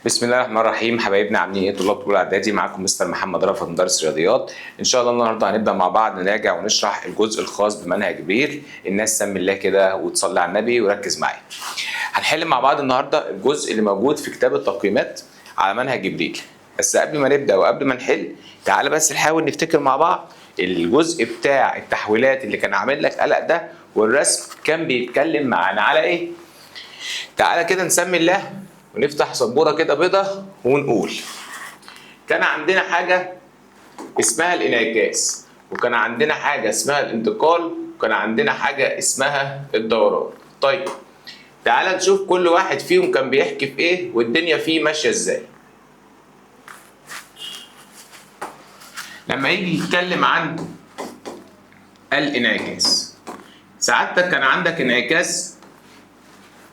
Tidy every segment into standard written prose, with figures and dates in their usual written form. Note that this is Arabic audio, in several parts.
بسم الله الرحمن الرحيم. حبايبنا عاملين ايه؟ طلاب اولى اعدادي، معاكم مستر محمد رأفت مدرس رياضيات. ان شاء الله النهارده هنبدا مع بعض نراجع ونشرح الجزء الخاص بمنهج جبريل. الناس سمي الله كده وتصلي على النبي وركز معايا. هنحل مع بعض النهارده الجزء اللي موجود في كتاب التقييمات على منهج جبريل. بس قبل ما نبدا وقبل ما نحل تعالى بس نحاول نفتكر مع بعض الجزء بتاع التحويلات اللي كان عامل لك قلق ده، والرسم كان بيتكلم معانا على ايه. تعالى كده نسمي الله ونفتح سبوره كده بيضه ونقول كان عندنا حاجه اسمها الانعكاس، وكان عندنا حاجه اسمها الانتقال، وكان عندنا حاجه اسمها الدوران. طيب تعالى نشوف كل واحد فيهم كان بيحكي في ايه والدنيا فيه ماشيه ازاي. لما يجي يتكلم عن الانعكاس، سعادتك كان عندك انعكاس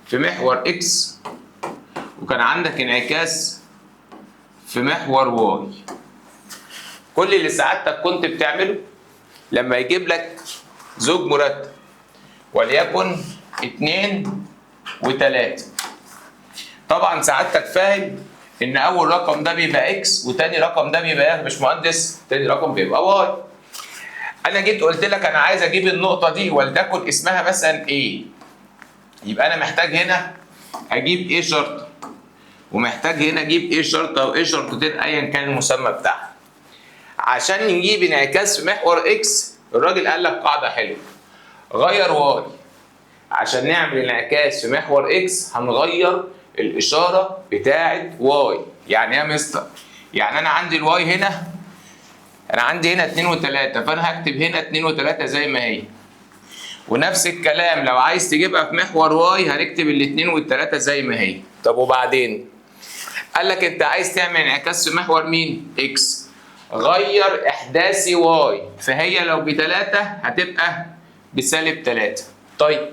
في محور اكس، وكان عندك انعكاس في محور واي. كل اللي سعادتك كنت بتعمله لما يجيب لك زوج مرتب وليكن 2 و3، طبعا سعادتك فاهم ان اول رقم ده بيبقى اكس وتاني رقم ده بيبقى ايه يا باشمهندس؟ تاني رقم بيبقى واي. انا جيت قلت لك انا عايز اجيب النقطه دي ولتكن اسمها مثلا ايه، يبقى انا محتاج هنا اجيب ايه شرطه، ومحتاج هنا اجيب ايه شرطه وايه شرطتين ايا كان المسمى بتاعها. عشان نجيب انعكاس في محور اكس الراجل قال لك قاعده حلوه، غير واي. عشان نعمل انعكاس في محور اكس هنغير الاشاره بتاعه واي. يعني ايه يا مستر؟ يعني انا عندي الواي هنا، انا عندي هنا 2 و3، فانا هكتب هنا 2 و3 زي ما هي. ونفس الكلام لو عايز تجيبها في محور واي هنكتب الاثنين والثلاثه زي ما هي. طب وبعدين؟ قال لك انت عايز تعمل انعكاس في محور مين؟ اكس. غير احداثي واي، فهي لو ب3 هتبقى بسالب 3. طيب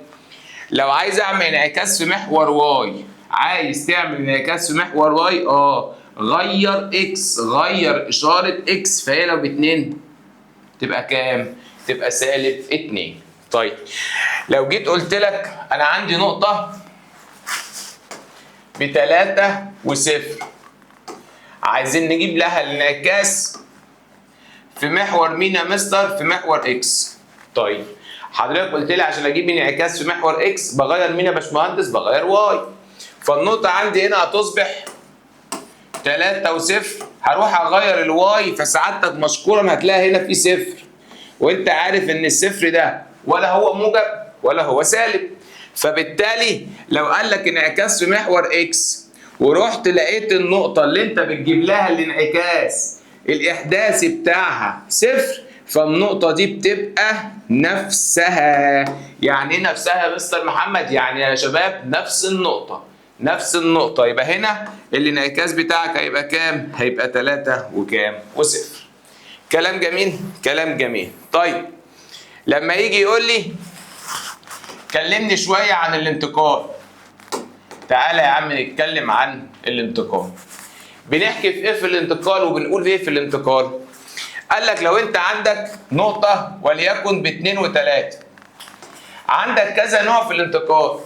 لو عايز اعمل انعكاس في محور واي، عايز تعمل انعكاس في محور واي غير اكس، غير اشاره اكس، فهي لو ب2 تبقى كام؟ تبقى -2. طيب لو جيت قلت لك انا عندي نقطه ب3 و0، عايزين نجيب لها الانعكاس في محور مين يا مستر؟ في محور اكس. طيب حضرتك قلت لي عشان اجيب انعكاس في محور اكس بغير مين يا باشمهندس؟ بغير واي. فالنقطه عندي هنا هتصبح 3 و0، هروح اغير الواي، فسعادتك مشكورا هتلاقي هنا في 0، وانت عارف ان الصفر ده ولا هو موجب ولا هو سالب. فبالتالي لو قال لك انعكاس في محور اكس ورحت لقيت النقطة اللي انت بتجيب لها الانعكاس الاحداثي بتاعها 0، فالنقطة دي بتبقى نفسها. يعني ايه نفسها يا مستر محمد؟ يعني يا شباب نفس النقطة، نفس النقطة. يبقى هنا الانعكاس بتاعك هيبقى كام؟ هيبقى 3 وكام؟ و0. كلام جميل، كلام جميل. طيب لما يجي يقول لي كلمني شوية عن الانتقال، تعالى يا عم نتكلم عن الانتقال. بنحكي في ايه في الانتقال وبنقول ايه في الانتقال؟ قال لك لو انت عندك نقطة وليكن ب2 و3، عندك كذا نوع في الانتقال.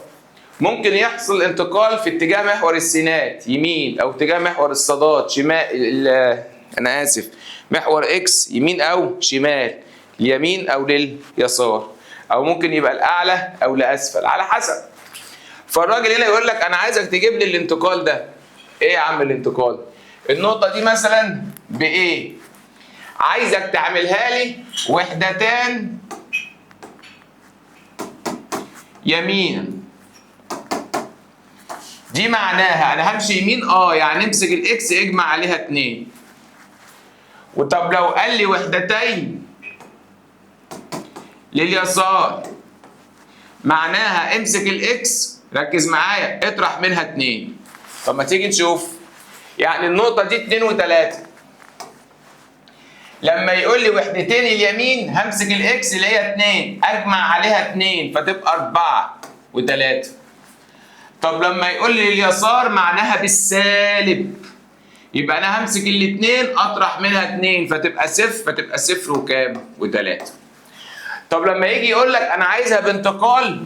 ممكن يحصل انتقال في اتجاه محور السينات يمين، او اتجاه محور الصادات شمال، انا اسف، محور اكس يمين او شمال، اليمين او لليسار، او ممكن يبقى الاعلى او لاسفل على حسب. فالراجل هنا يقول لك انا عايزك تجيب لي الانتقال ده. ايه يا عم الانتقال؟ النقطه دي مثلا بايه، عايزك تعملها لي وحدتان يمين. دي معناها انا همشي يمين، يعني امسك الاكس اجمع عليها 2. وطب لو قال لي وحدتين لليسار، معناها امسك الاكس، ركز معايا، اطرح منها 2. طب ما تيجي نشوف. يعني النقطة دي 2 و3، لما يقول لي وحدتين اليمين همسك الاكس اللي هي 2 اجمع عليها 2 فتبقى 4 و3. طب لما يقول لي اليسار معناها بالسالب، يبقى انا همسك الاثنين اطرح منها 2 فتبقى 0، فتبقى 0 وكام؟ و3. طب لما يجي يقول لك انا عايزها بانتقال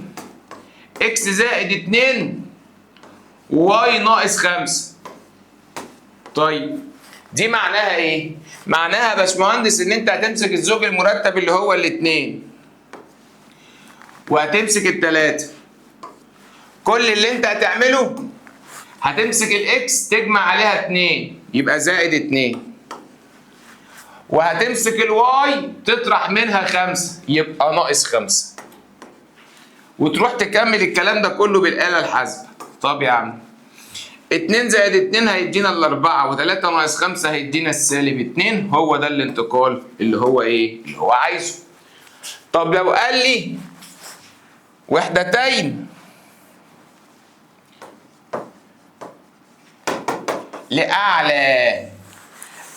اكس زائد 2 واي ناقص 5، طيب دي معناها ايه؟ معناها يا باشمهندس ان انت هتمسك الزوج المرتب اللي هو الاتنين وهتمسك التلاتة. كل اللي انت هتعمله هتمسك الاكس تجمع عليها 2 يبقى زائد 2، وهتمسك الواي تطرح منها 5 يبقى ناقص 5، وتروح تكمل الكلام ده كله بالآلة الحاسبة. طب يا عم 2 زائد 2 هيدينا الأربعة، و3 ناقص 5 هيدينا السالب 2، هو ده الانتقال اللي هو ايه؟ اللي هو عايزه. طب لو قال لي وحدتين لأعلى،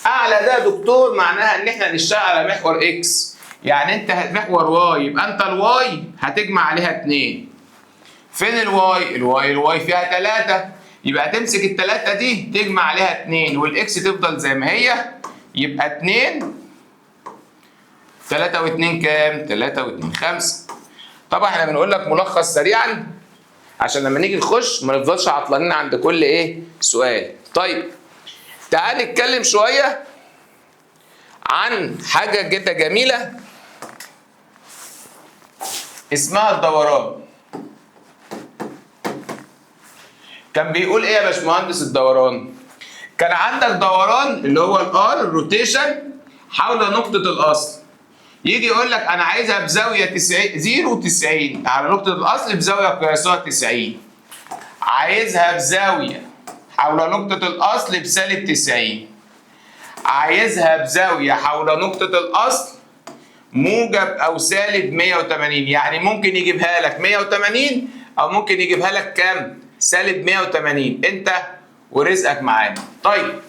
أعلى ده يا دكتور معناها إن إحنا هنشتغل على محور إكس، يعني أنت محور واي، يبقى أنت الواي هتجمع عليها 2. فين الواي؟ الواي فيها 3، يبقى هتمسك التلاتة دي تجمع عليها 2 والإكس تفضل زي ما هي، يبقى 2 3 و2 كام؟ 3 و2 5. طبعا إحنا بنقول لك ملخص سريعا عشان لما نيجي نخش ما نفضلش عطلانين عند كل إيه؟ سؤال. طيب تعال نتكلم شوية عن حاجة كده جميلة اسمها الدوران. كان بيقول ايه يا باشمهندس الدوران؟ كان عندك دوران اللي هو الار الروتيشن حول نقطة الأصل. يجي يقول لك أنا عايزها بزاوية 90 0 90 على نقطة الأصل بزاوية قياسها 90. عايزها بزاوية حول نقطة الأصل بسالب 90. عايزها بزاوية حول نقطة الأصل موجب أو سالب 180، يعني ممكن يجيبها لك 180 أو ممكن يجيبها لك كام؟ سالب 180، أنت ورزقك معانا. طيب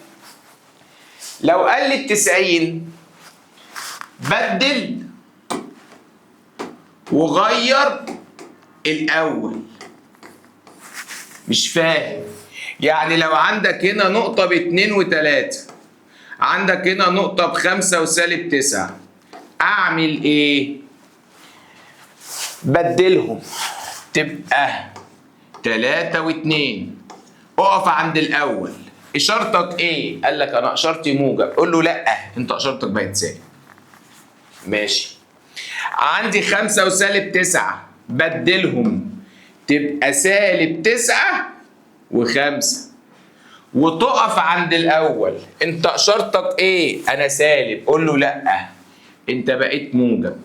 لو قال لي 90 بدل وغير الأول. مش فاهم. يعني لو عندك هنا نقطة ب2 و3، عندك هنا نقطة ب5 وسالب 9، أعمل إيه؟ بدلهم تبقى 3 و2. أقف عند الأول. إشارتك إيه؟ قال لك أنا إشارتي موجب. قول له لأ أنت إشارتك بقت سالب. ماشي. عندي 5 وسالب 9، بدلهم تبقى سالب 9 و5، وتقف عند الأول. أنت إشارتك إيه؟ أنا سالب. قول له لأ أنت بقيت موجب.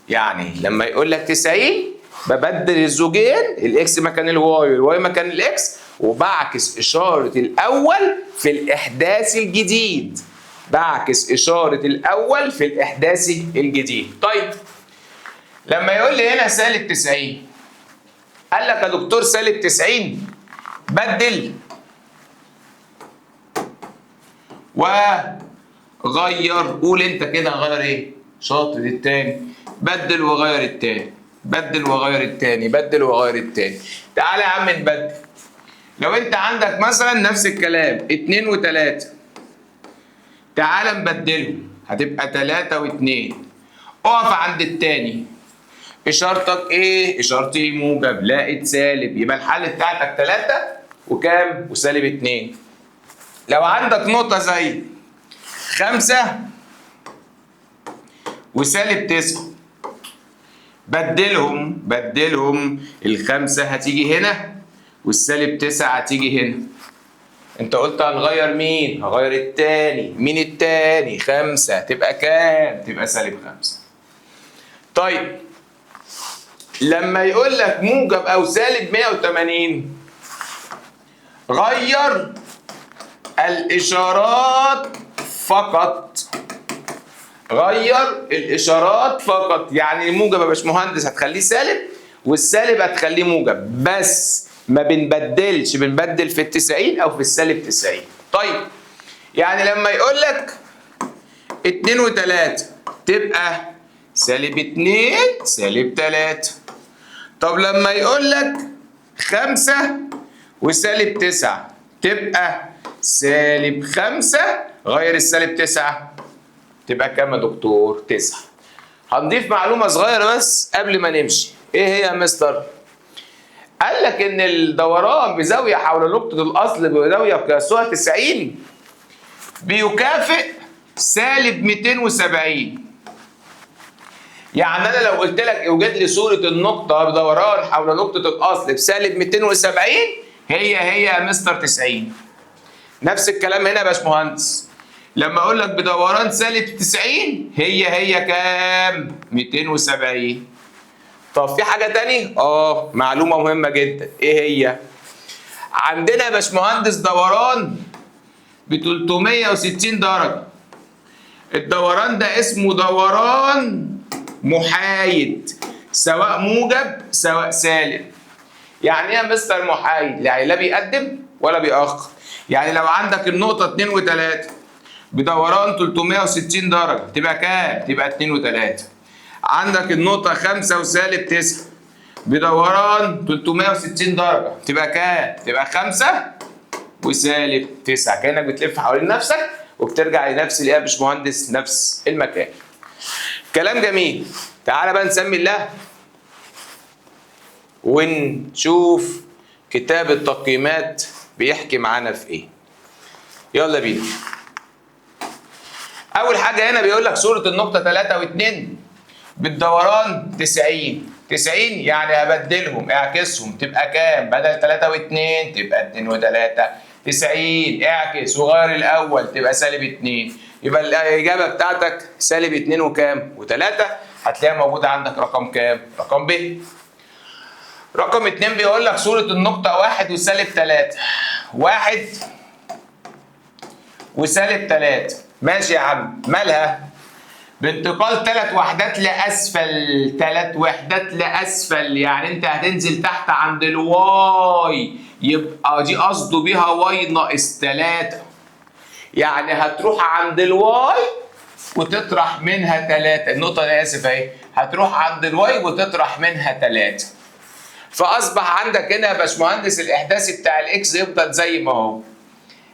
يعني لما يقول لك 90 ببدل الزوجين، الإكس مكان الواي والواي مكان الإكس، وبعكس إشارة الأول في الإحداث الجديد. بعكس إشارة الأول في الإحداث الجديد. طيب لما يقول لي هنا سالب 90، قال لك يا دكتور سالب 90 بدل وغير. قول انت كده غير ايه؟ شاطر. التاني بدل وغير التاني، بدل وغير التاني، بدل وغير التاني. تعالى يا عم نبدل. لو انت عندك مثلا نفس الكلام 2 و3، تعالى نبدلهم هتبقى 3 و2. اقف عند التاني. اشارتك ايه؟ اشارتي موجب. لقيت سالب، يبقى الحل بتاعتك 3 وكام؟ وسالب 2. لو عندك نقطة زي 5 وسالب 9، بدلهم ال5 هتيجي هنا والسالب 9 هتيجي هنا. انت قلت هنغير مين؟ هغير التاني. مين التاني؟ 5. تبقى كام؟ تبقى سالب 5. طيب لما يقول لك موجب او سالب 180، غير الاشارات فقط. غير الاشارات فقط. يعني الموجب يا باشمهندس هتخليه سالب والسالب هتخليه موجب، بس ما بنبدلش، بنبدل في ال90 او في السالب 90. طيب يعني لما يقول لك 2 و3 تبقى سالب 2 سالب 3. طب لما يقول لك 5 وسالب 9 تبقى سالب 5، غير السالب 9 تبقى كام يا دكتور؟ 9. هنضيف معلومة صغيرة بس قبل ما نمشي. ايه هي يا مستر؟ قال لك ان الدوران بزاويه حول نقطه الاصل بزاويه قياسها 90 بيكافئ سالب 270. يعني انا لو قلت لك اوجد لي صوره النقطه بدوران حول نقطه الاصل بسالب 270 هي يا مستر 90. نفس الكلام هنا يا باشمهندس، لما اقول لك بدوران سالب 90 هي كام؟ 270. طب في حاجه تاني؟ معلومه مهمه جدا. ايه هي؟ عندنا يا باشمهندس دوران ب 360 درجه. الدوران ده اسمه دوران محايد، سواء موجب سواء سالب. يعني ايه يا مستر محايد؟ يعني لا بيقدم ولا بيأخر. يعني لو عندك النقطة 2 و3 بدوران 360 درجة تبقى كام؟ تبقى 2 و3. عندك النقطة 5 وسالب 9 بدوران 360 درجة تبقى كام؟ تبقى 5 وسالب 9. كأنك بتلف حوالين نفسك وبترجع لنفس الايه يا باشمهندس؟ نفس المكان. كلام جميل. تعالى بقى نسمي الله ونشوف كتاب التقييمات بيحكي معانا في ايه. يلا بينا. اول حاجه هنا بيقول لك صوره النقطه 3 و2 بالدوران 90 يعني هبدلهم اعكسهم تبقى كام؟ بدل 3 و2 تبقى 2 و3. 90 اعكس وغير الاول تبقى سالب 2. يبقى الاجابه بتاعتك سالب 2 وكام؟ و3. هتلاقيها موجوده عندك رقم كام؟ رقم ب. رقم 2 بيقول لك صوره النقطه 1 وسالب 3. 1 وسالب 3 ماشي يا عم، مالها؟ بانتقال 3 وحدات لاسفل. 3 وحدات لاسفل يعني انت هتنزل تحت عند الواي، يبقى دي قصده بيها واي ناقص 3. يعني هتروح عند الواي وتطرح منها 3. النقطة دي اسف اهي، هتروح عند الواي وتطرح منها 3. فاصبح عندك هنا يا باشمهندس الاحداثي بتاع الاكس يفضل زي ما هو.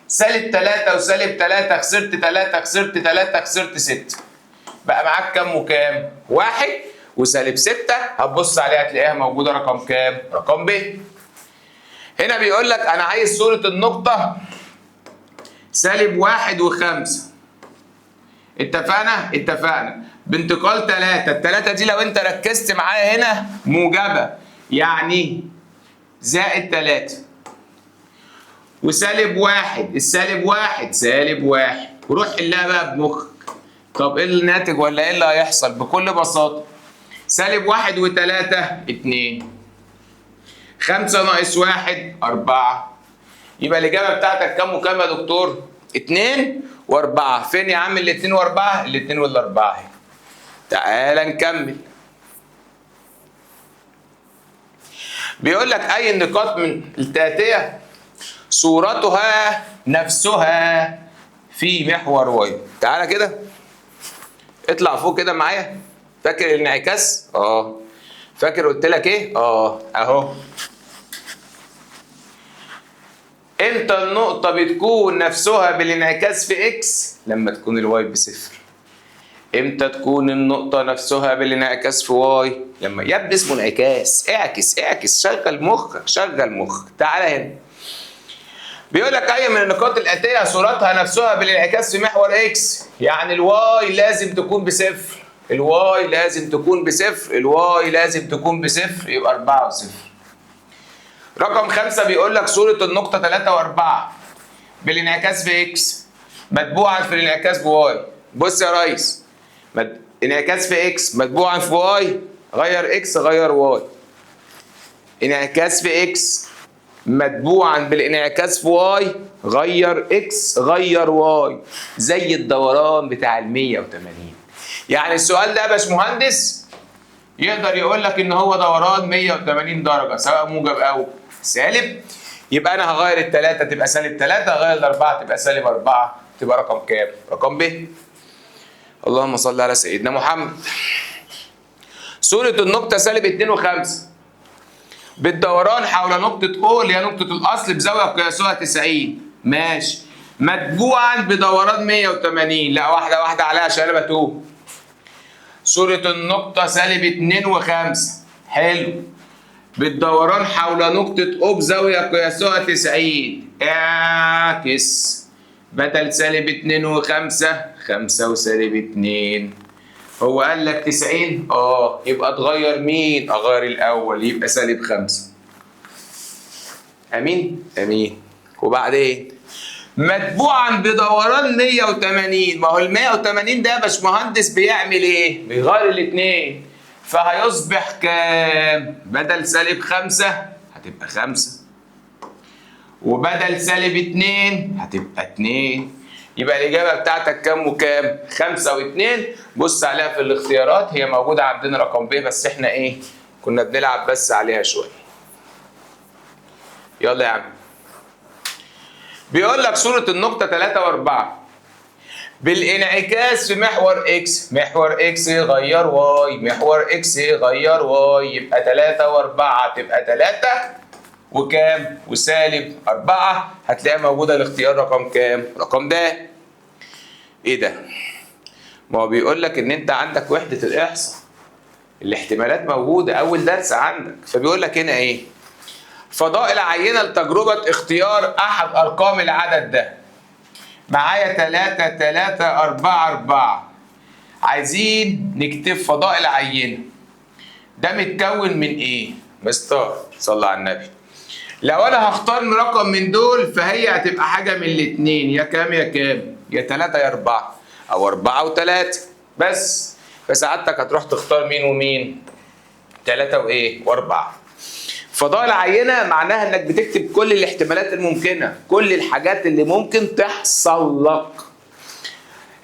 سالب 3 وسالب 3 خسرت 3 خسرت 3 خسرت 6. بقى معاك كام وكام؟ 1 وسالب 6. هتبص عليها هتلاقيها موجودة رقم كام؟ رقم ب. هنا بيقول لك أنا عايز صورة النقطة سالب 1 و5. اتفقنا؟ اتفقنا. بانتقال 3. التلاتة دي لو أنت ركزت معايا هنا موجبة، يعني زائد 3 وسالب 1. السالب 1 سالب 1. وروح حلها بقى بمخك. طب ايه الناتج ولا ايه اللي هيحصل؟ بكل بساطة سالب 1 و3 2. 5 ناقص 1 4. يبقى الإجابة بتاعتك كام وكام يا دكتور؟ 2 و4. فين يا عم ال 2 و4؟ ال 2 وال 4 اهي. تعالى نكمل. بيقول لك أي النقاط من التاتية صورتها نفسها في محور واي. تعالى كده اطلع فوق كده معايا. فاكر الانعكاس؟ فاكر قلت لك ايه؟ اهو. امتى النقطة بتكون نفسها بالانعكاس في اكس؟ لما تكون الواي بصفر. امتى تكون النقطة نفسها بالانعكاس في واي؟ لما يا ابني اسمه انعكاس. اعكس شغل مخك. تعالى هنا. بيقول لك اي من النقاط الاتيه صورتها نفسها بالانعكاس في محور اكس، يعني الواي لازم تكون بصفر. الواي لازم تكون بصفر. يبقى 4 و0. رقم 5 بيقول لك صورة النقطة 3 و4 بالانعكاس في اكس متبوعا في الانعكاس بواي. بص يا ريس، انعكاس في اكس متبوعا في واي، غير اكس غير واي. انعكاس في اكس متبوعا بالانعكاس في واي، غير اكس غير واي، زي الدوران بتاع ال 180. يعني السؤال ده يا باشمهندس يقدر يقول لك ان هو دوران 180 درجه سواء موجب او سالب. يبقى انا هغير الثلاثه تبقى سالب 3، هغير الاربعه تبقى سالب 4، تبقى رقم كام؟ رقم ب. اللهم صل على سيدنا محمد. صورة النقطة سالب 2 و5 بالدوران حول نقطة O اللي هي نقطة الأصل بزاوية قياسها 90. ماشي. متبوعا بدوران 180. لا واحدة عليها عشان أنا بتوه. صورة النقطة سالب 2 و5 حلو بالدوران حول نقطة O بزاوية قياسها 90 اعكس بدل سالب 2 و5 5 وسالب 2. هو قال لك 90 يبقى تغير مين؟ اغير الاول يبقى سالب 5. امين؟ امين. وبعدين متبوعا بدوران 180. ما هو ال 180 ده يا باشمهندس بيعمل ايه؟ بيغير الاثنين، فهيصبح كام؟ بدل سالب 5 هتبقى 5 وبدل سالب 2 هتبقى 2. يبقى الإجابة بتاعتك كام وكام؟ 5 و2. بص عليها في الاختيارات، هي موجودة عندنا رقم ب، بس احنا ايه؟ كنا بنلعب بس عليها شوية. يلا يا عم. بيقول لك صورة النقطة 3 و4 بالانعكاس في محور اكس. محور اكس يغير واي، محور اكس يغير واي، يبقى 3 و4 تبقى 3 وكام؟ وسالب 4. هتلاقيها موجودة الاختيار رقم كام؟ رقم ده. ايه ده؟ ما هو بيقول لك ان انت عندك وحدة الاحصاء، الاحتمالات موجودة اول درس عندك، فبيقول لك هنا ايه؟ فضاء العينة لتجربة اختيار احد ارقام العدد ده. معايا 3 3 4 4. عايزين نكتب فضاء العينة ده متكون من ايه؟ مستر صلى على النبي. لو انا هختار رقم من دول فهي هتبقى حاجة من الاتنين، يا كام يا كام؟ يا 3 يا 4 او 4 و3 بس. فساعتك هتروح تختار مين ومين؟ 3 وايه؟ و4. فضاء العينة معناها انك بتكتب كل الاحتمالات الممكنة، كل الحاجات اللي ممكن تحصل لك.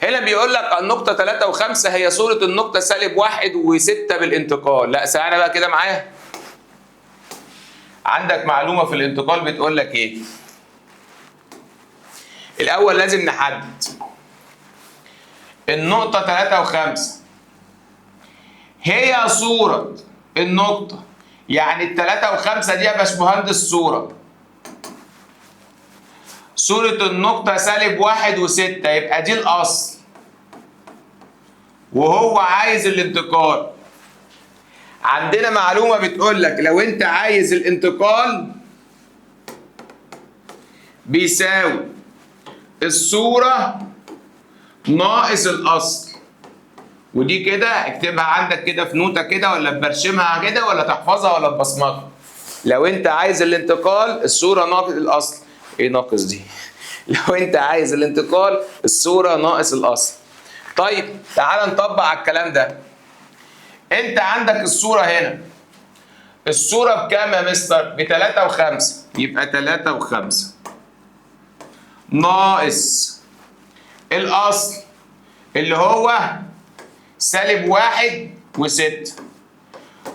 هنا بيقول لك النقطة 3 و5 هي صورة النقطة سالب 1 و6 بالانتقال. لا ساعة بقى كده معايا. عندك معلومة في الانتقال بتقول لك ايه؟ الأول لازم نحدد النقطة 3 و5 هي صورة النقطة، يعني ال3 و5 دي يا باشمهندس صورة النقطة سالب 1 و6، يبقى دي الأصل وهو عايز الانتقال. عندنا معلومة بتقول لك لو أنت عايز الانتقال بيساوي الصورة ناقص الأصل. ودي كده اكتبها عندك كده في نوتة كده، ولا برشمها كده، ولا تحفظها، ولا تبصمجها. لو انت عايز الانتقال الصورة ناقص الأصل. ايه ناقص دي؟ لو انت عايز الانتقال الصورة ناقص الأصل. طيب تعال نطبق على الكلام ده. انت عندك الصورة هنا، الصورة بكام يا مستر؟ ب3 و5، يبقى 3 و5 ناقص الأصل اللي هو سالب 1 و6.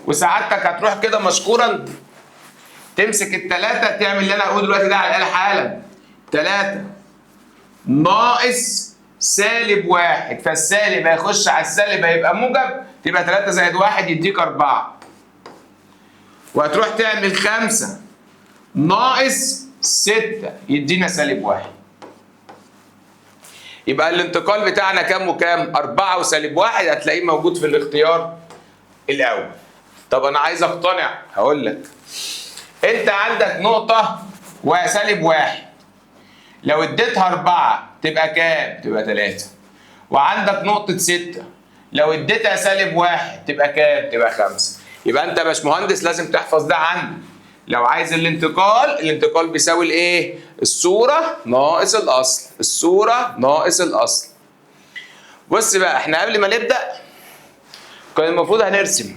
وسعادتك هتروح كده مشكورا تمسك ال3 تعمل اللي انا هقوله دلوقتي ده على الآلة حالا. 3 ناقص سالب 1، فالسالب هيخش على السالب هيبقى موجب، تبقى 3 زائد 1 يديك 4. وهتروح تعمل 5 ناقص 6 يدينا سالب 1. يبقى الانتقال بتاعنا كام وكام؟ 4 وسالب 1. هتلاقيه موجود في الاختيار الأول. طب أنا عايز أقتنع، هقول لك. أنت عندك نقطة وسالب 1، لو اديتها 4 تبقى كام؟ تبقى 3. وعندك نقطة 6 لو اديتها سالب 1 تبقى كام؟ تبقى 5. يبقى أنت يا باشمهندس لازم تحفظ ده عندك. لو عايز الانتقال بيساوي الايه؟ الصورة ناقص الأصل، الصورة ناقص الأصل. بص بقى، احنا قبل ما نبدأ كان المفروض هنرسم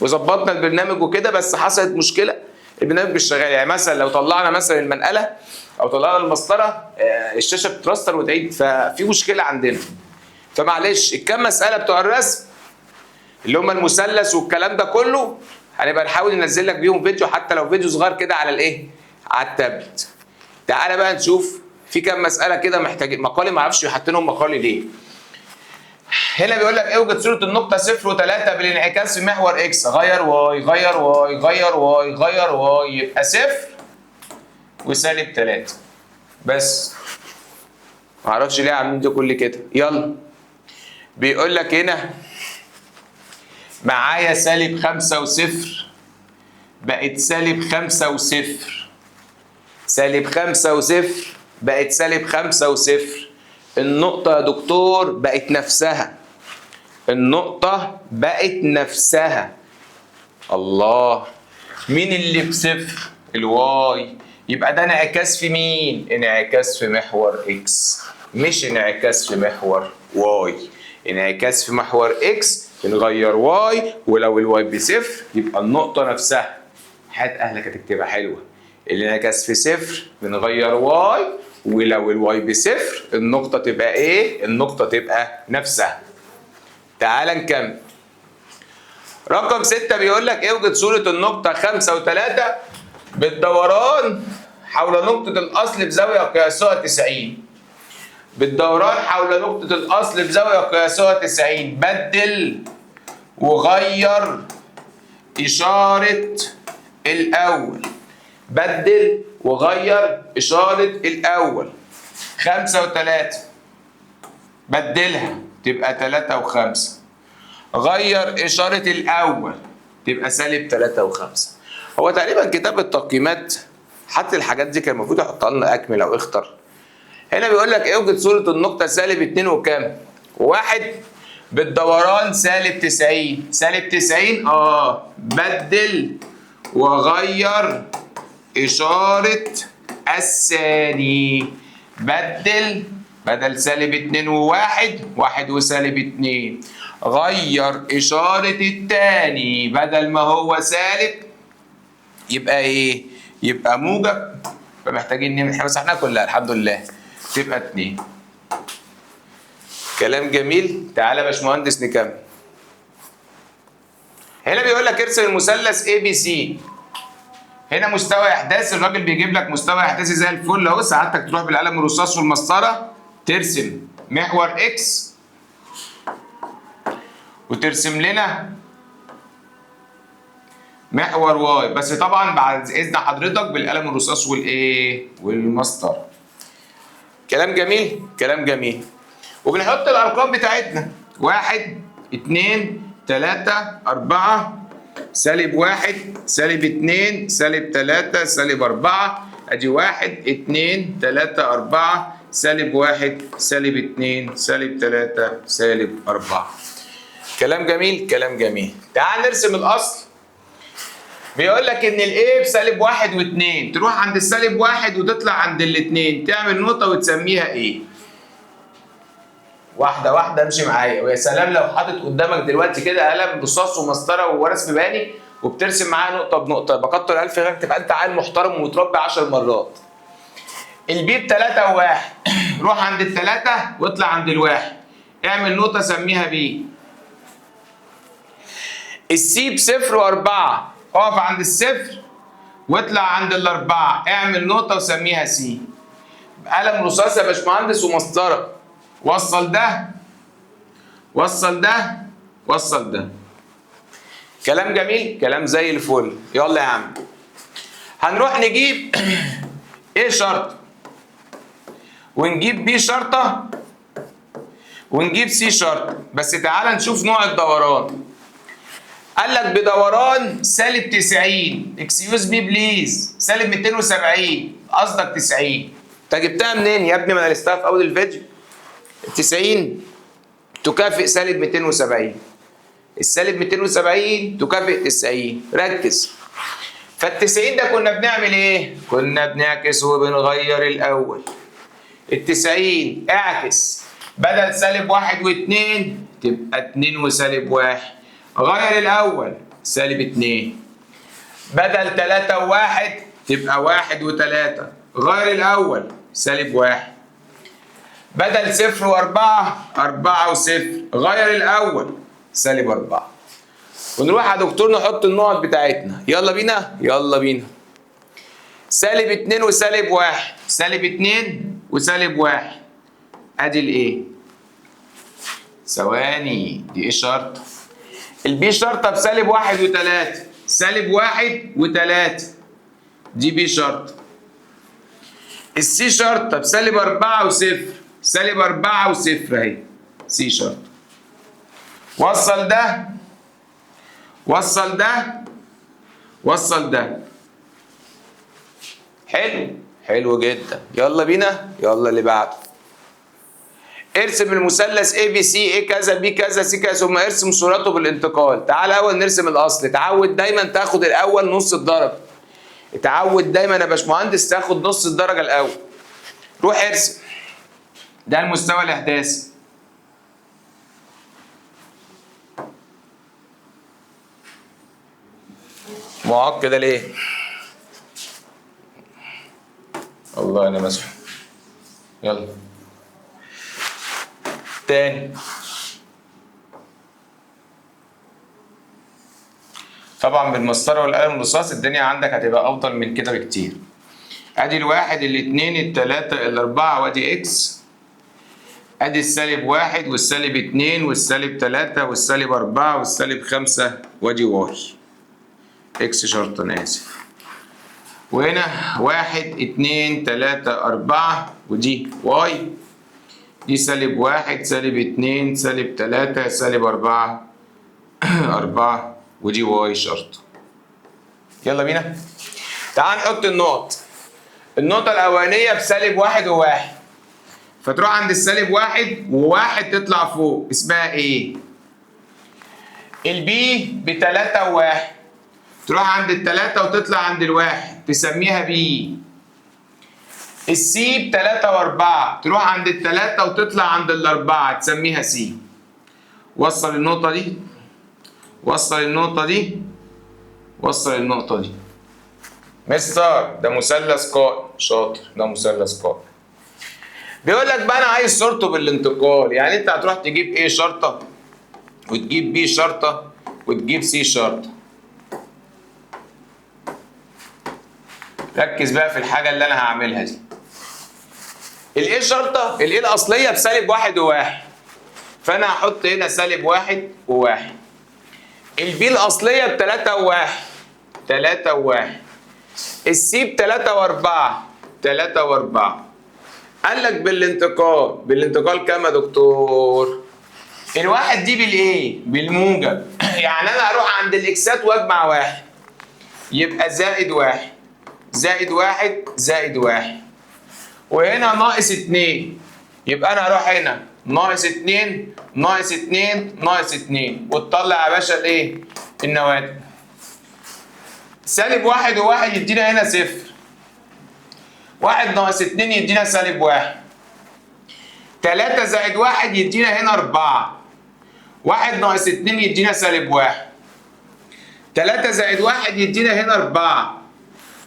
وظبطنا البرنامج وكده، بس حصلت مشكلة البرنامج مش شغال. يعني مثلا لو طلعنا مثلا المنقلة أو طلعنا المسطرة الشاشة بترستر وتعيد، ففي مشكلة عندنا. فمعلش الكام مسألة بتوع الرسم اللي هم المثلث والكلام ده كله هنبقى نحاول ننزل لك بيهم فيديو، حتى لو فيديو صغير كده على الايه؟ على التابلت. تعالى بقى نشوف في كام مسألة كده محتاجين مقالي، ما اعرفش حاطينهم مقالي ليه. هنا بيقول لك اوجد صورة النقطة 0 و3 بالانعكاس في محور اكس. غير واي، غير واي، غير واي، غير واي، يبقى 0 وسالب 3 بس. ما اعرفش ليه عاملين ده كل كده. يلا بيقول لك هنا معايا سالب 5 و0 بقت سالب 5 وصفر. سالب 5 وصفر بقت سالب 5 وصفر. النقطة يا دكتور بقت نفسها. النقطة بقت نفسها. الله، مين اللي بصفر؟ الواي. يبقى ده انعكاس في مين؟ انعكاس في محور اكس، مش انعكاس في محور واي. انعكاس في محور اكس بنغير واي، ولو الواي بصفر يبقى النقطة نفسها. حياة اهلك هتكتبها حلوة. الانعكاس في صفر بنغير واي، ولو الواي بصفر النقطة تبقى ايه؟ النقطة تبقى نفسها. تعال نكمل. رقم 6 بيقول لك اوجد صورة النقطة 5 و3 بالدوران حول نقطة الأصل بزاوية قياسها 90. بالدوران حول نقطة الأصل بزاوية قياسها 90. بدل وغير إشارة الأول. بدل وغير إشارة الأول. 5 و3 بدلها تبقى 3 و5. غير إشارة الأول تبقى سالب 3 و5. هو تقريبا كتاب التقييمات حتى الحاجات دي كان المفروض يحطها لنا أكمل أو اختر. هنا بيقول لك اوجد صورة النقطة سالب 2 وكام؟ و1 بالدوران سالب 90. سالب 90 بدل وغير إشارة الثاني. بدل سالب 2 و1 1 وسالب 2. غير إشارة التاني، بدل ما هو سالب يبقى إيه؟ يبقى موجب. فمحتاجين احنا مسحناها كلها الحمد لله. تبقى 2. كلام جميل. تعالى يا باشمهندس نكمل. هنا بيقول لك ارسم المثلث اي بي سي. هنا مستوى احداثي. الراجل بيجيب لك مستوى احداثي زي الفل اهو. سعادتك تروح بالقلم الرصاص والمسطره ترسم محور اكس وترسم لنا محور واي، بس طبعا بعد اذن حضرتك بالقلم الرصاص والايه؟ والمسطره. كلام جميل؟ كلام جميل. وبنحط الارقام بتاعتنا 1 2 3 4 سالب 1 سالب 2 سالب 3 سالب 4. ادي 1 2 3 4 سالب 1 سالب 2 سالب 3 سالب 4. كلام جميل؟ كلام جميل. تعال نرسم الاصل. بيقول لك ان الايه بسالب 1 و2. تروح عند السالب 1 وتطلع عند الاثنين تعمل نقطة وتسميها ايه؟ واحدة واحدة امشي معايا. ويا سلام لو حاطط قدامك دلوقتي كده قلم رصاص ومسطرة ورسم بياني وبترسم معايا نقطة بنقطة. بكتر ألف خيرك، تبقى أنت عيل محترم ومتربي 10 مرات. البي ب3 و1. روح عند ال3 واطلع عند ال1. اعمل نقطة سميها بي. السي ب0 و4. اقف عند الصفر واطلع عند ال4. اعمل نقطة وسميها سي. قلم رصاص يا باشمهندس ومسطرة. وصل ده وصل ده وصل ده. كلام جميل؟ كلام زي الفل. يلا يا عم هنروح نجيب ايه شرطة ونجيب بي شرطة ونجيب سي شرطة. بس تعالى نشوف نوع الدوران. قال لك بدوران سالب 90. اكسيوز مي بليز. سالب 270 قصدك 90. انت جبتها منين يا ابني؟ ما انا لستها في اول الفيديو. 90 تكافئ سالب 270. السالب 270 تكافئ 90. ركز. فال90 ده كنا بنعمل ايه؟ كنا بنعكس وبنغير الاول. ال90 اعكس. بدل سالب 1 و2 تبقى 2 وسالب 1. غير الاول سالب 2. بدل 3 و1 تبقى 1 و3. غير الاول سالب 1. بدل 0 و4 4 و0. غير الاول سالب 4. ونروح يا دكتور نحط النقط بتاعتنا. يلا بينا يلا بينا. سالب 2 وسالب 1. سالب 2 وسالب 1. ادي الايه؟ ثواني، دي ايه شرطة؟ البي شرطة بسالب 1 و3. سالب 1 و3 دي بي شرطة. السي شرطة بسالب 4 و0. سالب 4 و0 اهي سي شرطة. وصل ده وصل ده وصل ده. حلو، حلو جدا. يلا بينا، يلا اللي بعده. ارسم المثلث اي بي سي، ايه كذا بي كذا سي كذا، ثم ارسم صورته بالانتقال. تعال اول نرسم الاصل. اتعود دايما تاخد الاول نص الدرجه. اتعود دايما يا باشمهندس تاخد نص الدرجه الاول. روح ارسم. ده المستوى الاحداثي. معاق كده ليه؟ الله انا مسح. يلا تاني. طبعا بالمسطره والقلم الرصاص الدنيا عندك هتبقى افضل من كده بكتير. ادي الواحد الاتنين التلاته الاربعه وادي اكس. ادي السالب واحد والسالب اتنين والسالب تلاته والسالب اربعه والسالب خمسه وادي واي. اكس شرطه انا اسف. وهنا واحد اتنين تلاته اربعه ودي واي. دي سالب واحد سالب اتنين سالب تلاته سالب اربعه اربعه ودي واي شرطه. يلا بينا. تعال نحط النقط. النقطة الأولانية بسالب واحد وواحد. فتروح عند السالب واحد وواحد تطلع فوق، اسمها ايه؟ البي بتلاتة وواحد. تروح عند التلاتة وتطلع عند الواحد تسميها بي. السي بتلاتة واربعة. تروح عند التلاتة وتطلع عند الاربعة تسميها سي. وصل النقطة دي، وصل النقطة دي، وصل النقطة دي. مستر ده مثلث قائم. شاطر، ده مثلث قائم. بيقول لك بقى انا عايز صورته بالانتقال. يعني انت هتروح تجيب ايه شرطه وتجيب بي شرطه وتجيب سي شرطه. ركز بقى في الحاجه اللي انا هعملها دي. الايه شرطه، الايه الاصليه بسالب واحد وواحد. فانا هحط هنا سالب واحد وواحد. البي الاصليه بتلاته وواحد. تلاته وواحد. السي بتلاته واربعه. تلاته واربعه. قال لك بالانتقال. بالانتقال كام يا دكتور؟ الواحد دي بالايه؟ بالموجب. يعني انا هروح عند الاكسات واجمع واحد. يبقى زائد واحد زائد واحد زائد واحد. وهنا ناقص اتنين. يبقى انا هروح هنا ناقص اتنين ناقص اتنين ناقص اتنين وتطلع يا باشا الايه؟ النواتج. سالب واحد وواحد يدينا هنا صفر. واحد ناقص اتنين يدينا سالب واحد. تلاتة زائد واحد يدينا هنا اربعة. واحد ناقص اتنين يدينا سالب واحد. تلاتة زائد واحد يدينا هنا اربعة.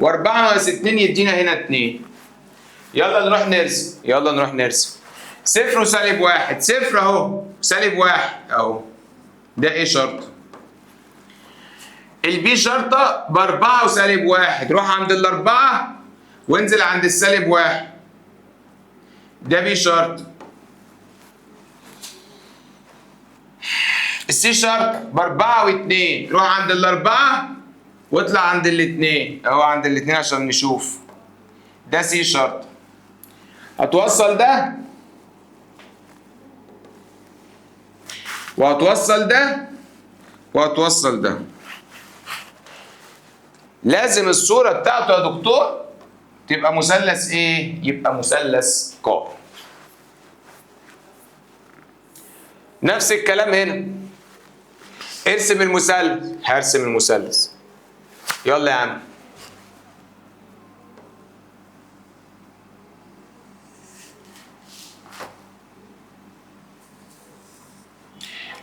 واربعة ناقص اتنين يدينا هنا اتنين. يلا نروح نرسم، يلا نروح نرسم. صفر وسالب واحد. صفر اهو، سالب واحد اهو. ده ايه شرطة؟ البي شرطة باربعة وسالب واحد. روح عند الاربعة وانزل عند السالب واحد. ده بي شرط. السي شرط باربعة واتنين. روح عند الاربعة واطلع عند الاتنين اهو، عند الاتنين عشان نشوف. ده سي شرط. هتوصل ده وهتوصل ده وهتوصل ده. لازم الصورة بتاعته يا دكتور تبقى مثلث ايه؟ يبقى مثلث قائم. نفس الكلام هنا. ارسم المثلث. هرسم المثلث. يلا يا عم.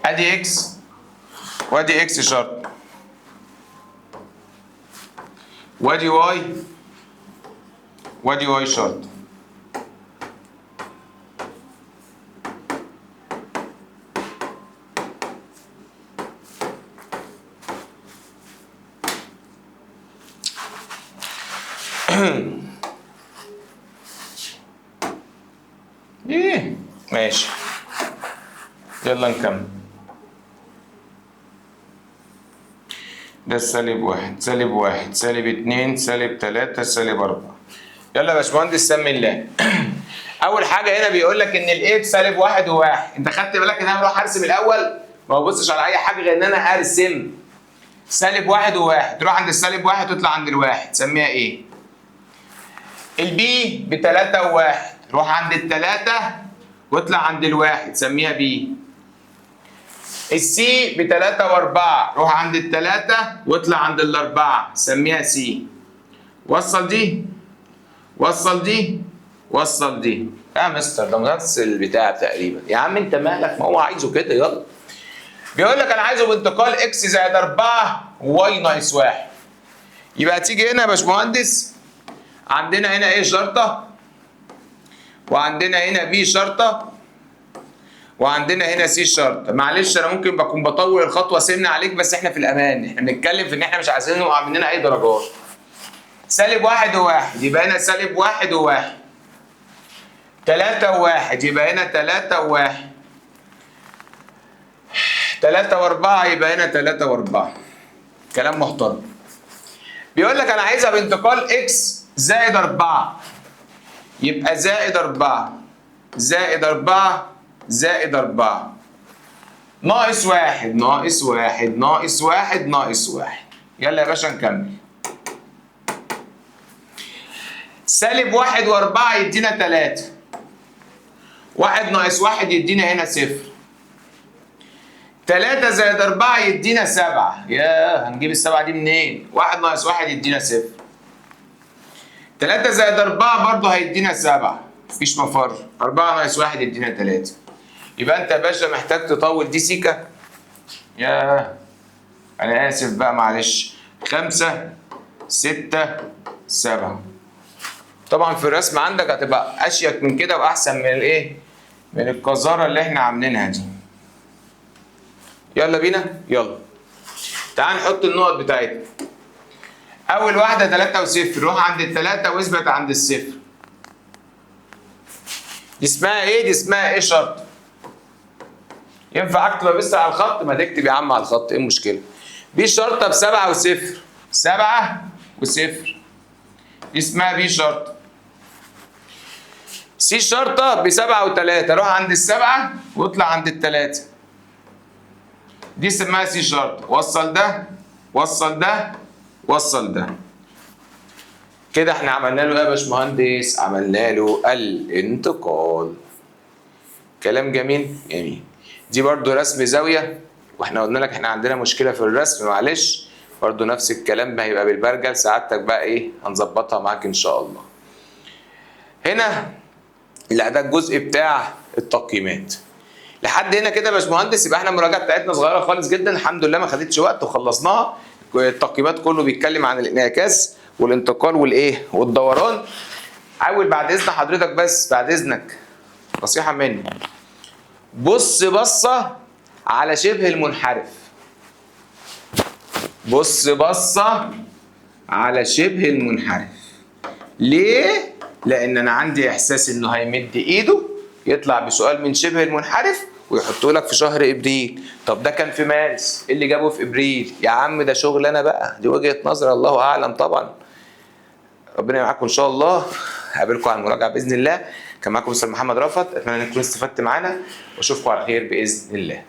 ادي اكس وادي اكس شرط وادي واي وادي واي شرط. ايه ماشي. يلا نكمل. ده سالب واحد سالب واحد سالب اتنين سالب تلاتة سالب اربعة. يلا يا باشمهندس سمي الله. اول حاجه هنا بيقول لك ان الايه بسالب واحد وواحد. انت خدت بالك ان انا بروح ارسم الاول؟ ما ببصش على اي حاجه غير ان انا ارسم. سالب 1 و1 تروح عند السالب 1 وتطلع عند الواحد تسميها ايه؟ البي ب3 و1 روح عند ال3 واطلع عند الواحد سميها بي. السي ب3 و4 روح عند ال3 واطلع عند ال4 سميها سي. وصل دي وصل دي وصل دي. يا مستر ده نفس البتاع تقريبا. يا عم انت مالك، ما هو عايزه كده. يلا بيقول لك انا عايزه بانتقال اكس زائد 4 واي ناقص 1. يبقى تيجي هنا يا باشمهندس، عندنا هنا ايه شرطه، وعندنا هنا بي شرطه، وعندنا هنا سي شرطه. معلش انا ممكن بكون بطول الخطوه سنه عليك، بس احنا في الامان، احنا بنتكلم في ان احنا مش عايزين نوقع مننا اي درجات. سالب 1 و1 يبقى هنا سالب 1 و1. 3 و1 يبقى هنا 3 و1. 3 و4 يبقى هنا 3 و4. كلام محترم. بيقول لك انا عايزها بانتقال اكس زائد 4. يبقى زائد 4 زائد 4 زائد 4 ناقص 1 ناقص 1 ناقص 1 ناقص 1. يلا يا باشا نكمل. سالب 1 و4 يدينا 3. 1 ناقص 1 يدينا هنا 0. 3 زائد 4 يدينا 7. ياه هنجيب ال7 دي منين؟ 1 ناقص 1 يدينا 0. 3 زائد 4 برضه هيدينا 7. مفيش مفر. 4 ناقص 1 يدينا 3. يبقى انت يا باشا محتاج تطول دي سيكا. ياه انا اسف بقى معلش. 5 6 7. طبعا في الرسم عندك هتبقى اشيك من كده واحسن من الايه؟ من القذاره اللي احنا عاملينها دي. يلا بينا يلا. تعال نحط النقط بتاعتنا. اول واحده 3 و0 روح عند ال3 واثبت عند الصفر. دي اسمها ايه؟ دي اسمها ايه شرط. ينفع اكتب بس على الخط؟ ما تكتب يا عم على الخط، ايه المشكله؟ بي شرطه ب7 و0. 7 و0 دي اسمها بي شرطه. سي شرطه ب7 و3 روح عند ال7 واطلع عند ال3 دي اسمها سي شرطه. وصل ده وصل ده وصل ده. كده احنا عملنا له ايه يا باشمهندس؟ عملنا له الانتقال. كلام جميل جميل. دي برضو رسم زاويه، واحنا قلنا لك احنا عندنا مشكله في الرسم معلش، برضو نفس الكلام ما هيبقى بالبرجل. سعادتك بقى ايه هنظبطها معاك ان شاء الله. هنا لا ده الجزء بتاع التقييمات. لحد هنا كده يا باشمهندس يبقى احنا المراجعه بتاعتنا صغيره خالص جدا الحمد لله، ما خدتش وقت وخلصناها. التقييمات كله بيتكلم عن الانعكاس والانتقال والايه والدوران. حاول بعد اذن حضرتك، بس بعد اذنك نصيحه مني، بص بصه على شبه المنحرف. بص بصه على شبه المنحرف. ليه؟ لان انا عندي احساس انه هيمد ايده يطلع بسؤال من شبه المنحرف ويحطه لك في شهر ابريل. طب ده كان في مارس، ايه اللي جابه في ابريل؟ يا عم ده شغل انا بقى، دي وجهة نظر الله اعلم طبعا. ربنا معاكم ان شاء الله. هقابلكم على المراجعه باذن الله. كان معاكم مستر محمد رأفت، اتمنى انكم استفدت معانا واشوفكم على خير باذن الله.